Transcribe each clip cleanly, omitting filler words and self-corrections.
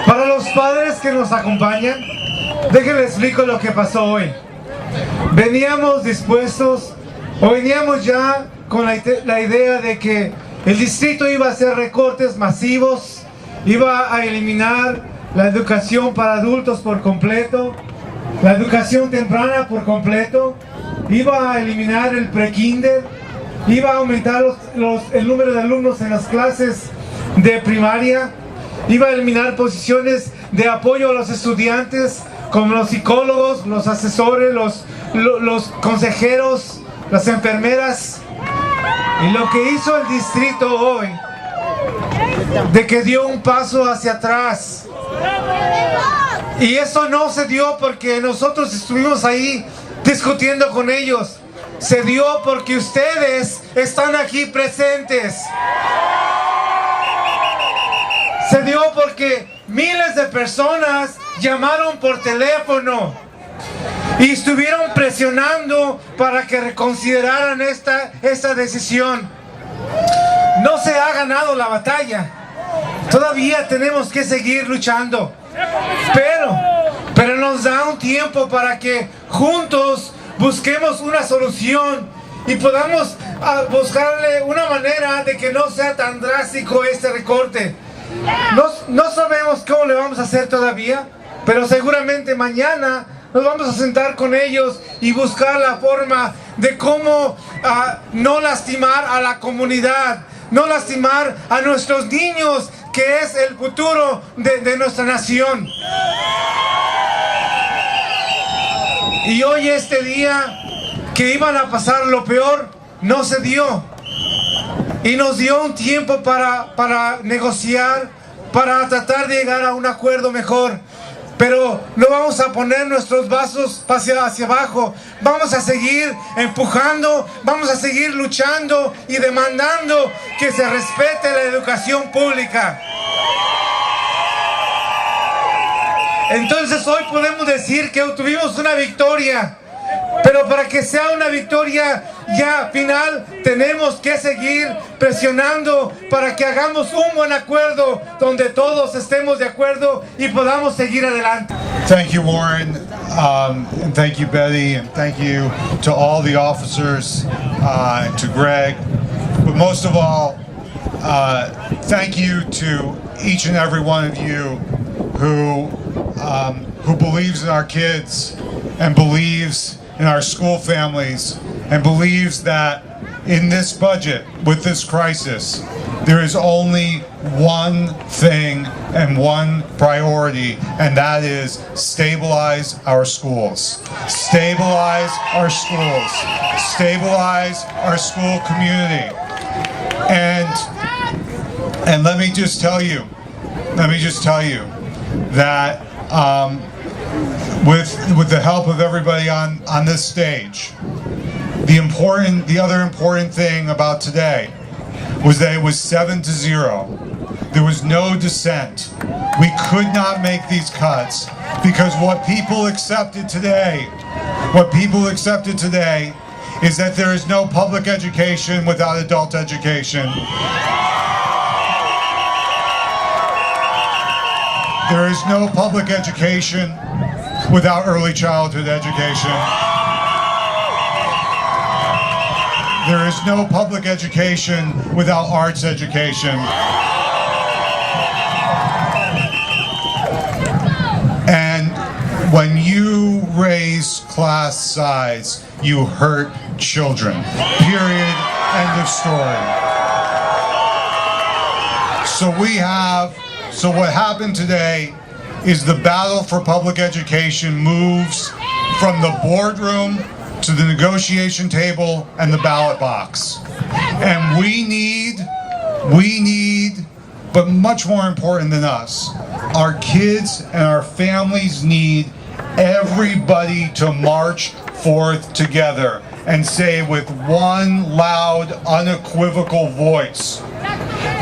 Para los padres que nos acompañan, déjenles explico lo que pasó hoy. Veníamos dispuestos, o veníamos ya con la idea de que el distrito iba a hacer recortes masivos, iba a eliminar la educación para adultos por completo, la educación temprana por completo, iba a eliminar el pre-kinder, iba a aumentar el número de alumnos en las clases de primaria, iba a eliminar posiciones de apoyo a los estudiantes, como los psicólogos, los asesores, los consejeros, las enfermeras. Y lo que hizo el distrito hoy, de que dio un paso hacia atrás. Y eso no se dio porque nosotros estuvimos ahí discutiendo con ellos. Se dio porque ustedes están aquí presentes. Se dio porque miles de personas llamaron por teléfono y estuvieron presionando para que reconsideraran esta decisión. No se ha ganado la batalla. Todavía tenemos que seguir luchando. Pero nos da un tiempo para que juntos busquemos una solución y podamos buscarle una manera de que no sea tan drástico este recorte. No sabemos cómo le vamos a hacer todavía, pero seguramente mañana nos vamos a sentar con ellos y buscar la forma de cómo no lastimar a la comunidad, no lastimar a nuestros niños, que es el futuro de nuestra nación. Y hoy este día que iban a pasar lo peor, no se dio. Y nos dio un tiempo para negociar, para tratar de llegar a un acuerdo mejor. Pero no vamos a poner nuestros vasos hacia abajo. Vamos a seguir empujando, vamos a seguir luchando y demandando que se respete la educación pública. Entonces hoy podemos decir que obtuvimos una victoria. Pero para que sea una victoria ya final, tenemos que seguir presionando para que hagamos un buen acuerdo donde todos estemos de acuerdo y podamos seguir adelante. Thank you, Warren, and thank you, Betty, and thank you to all the officers, and to Greg. But most of all, thank you to each and every one of you who believes in our kids and believes in our school families and believes that in this budget, with this crisis, there is only one thing and one priority, and that is stabilize our schools. Stabilize our schools. Stabilize our school community. And let me just tell you that with the help of everybody on this stage, the other important thing about today was that it was 7-0. There was no dissent. We could not make these cuts because what people accepted today is that there is no public education without adult education. There is no public education without early childhood education. There is no public education without arts education. And when you raise class size, you hurt children. Period. End of story. So what happened today is the battle for public education moves from the boardroom to the negotiation table and the ballot box. And we need, but much more important than us, our kids and our families need everybody to march forth together and say with one loud, unequivocal voice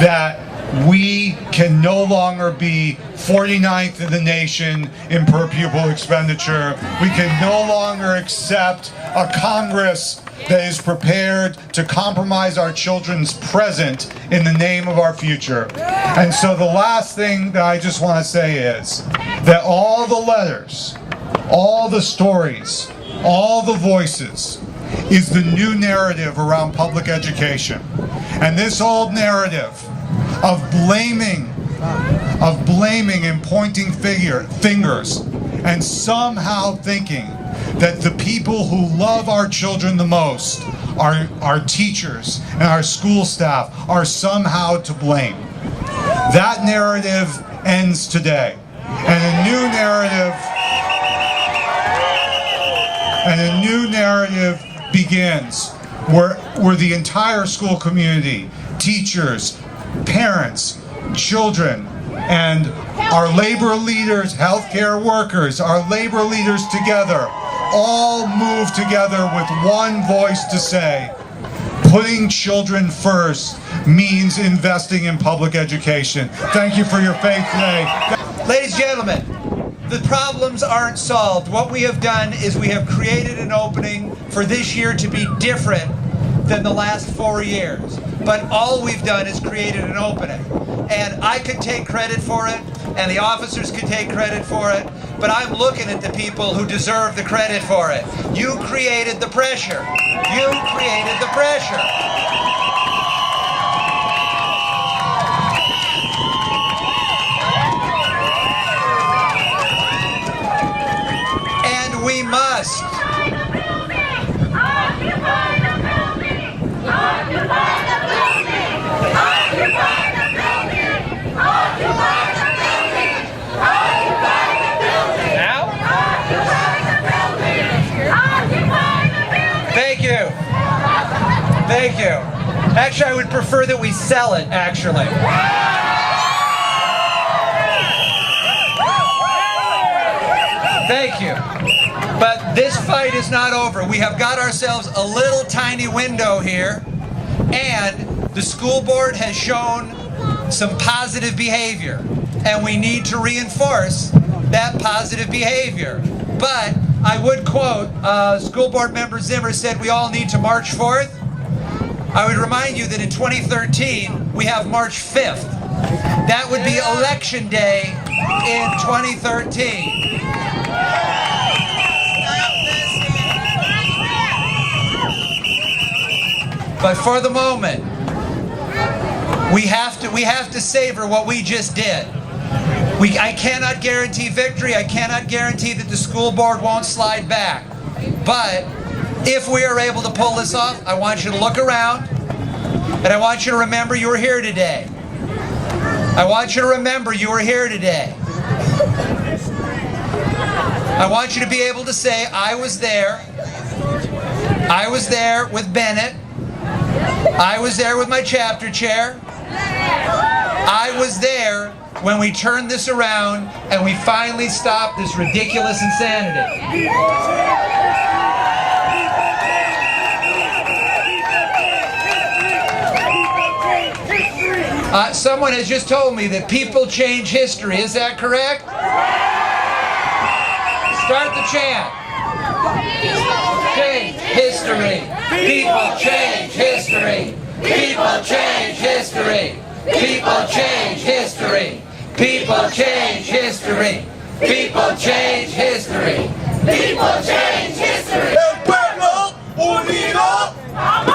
that we can no longer be 49th in the nation in per pupil expenditure. We can no longer accept a Congress that is prepared to compromise our children's present in the name of our future. And so the last thing that I just want to say is that all the letters, all the stories, all the voices is the new narrative around public education. And this old narrative of blaming and pointing fingers and somehow thinking that the people who love our children the most, our teachers and our school staff, are somehow to blame. That narrative ends today. And a new narrative begins where the entire school community, teachers, parents, children, and our labor leaders, healthcare workers, our labor leaders together, all move together with one voice to say, putting children first means investing in public education. Thank you for your faith today. Ladies and gentlemen, the problems aren't solved. What we have done is we have created an opening for this year to be different than the last 4 years. But all we've done is created an opening. And I could take credit for it, and the officers could take credit for it, but I'm looking at the people who deserve the credit for it. You created the pressure. You created the pressure. And we must. Thank you. Actually, I would prefer that we sell it, actually. Thank you. But this fight is not over. We have got ourselves a little tiny window here, and the school board has shown some positive behavior, and we need to reinforce that positive behavior. But I would quote, school board member Zimmer said we all need to march forth. I would remind you that in 2013, we have March 5th. That would be Election Day in 2013. But for the moment, we have to savor what we just did. I cannot guarantee victory. I cannot guarantee that the school board won't slide back. But if we are able to pull this off, I want you to look around, and I want you to remember you were here today. I want you to remember you were here today. I want you to be able to say, I was there. I was there with Bennett. I was there with my chapter chair. I was there when we turned this around and we finally stopped this ridiculous insanity. Someone has just told me that people change history. Is that correct? Start the chant. Change history. People change history. People change history. People change history. People change history. People change history. People change history. El pueblo unido.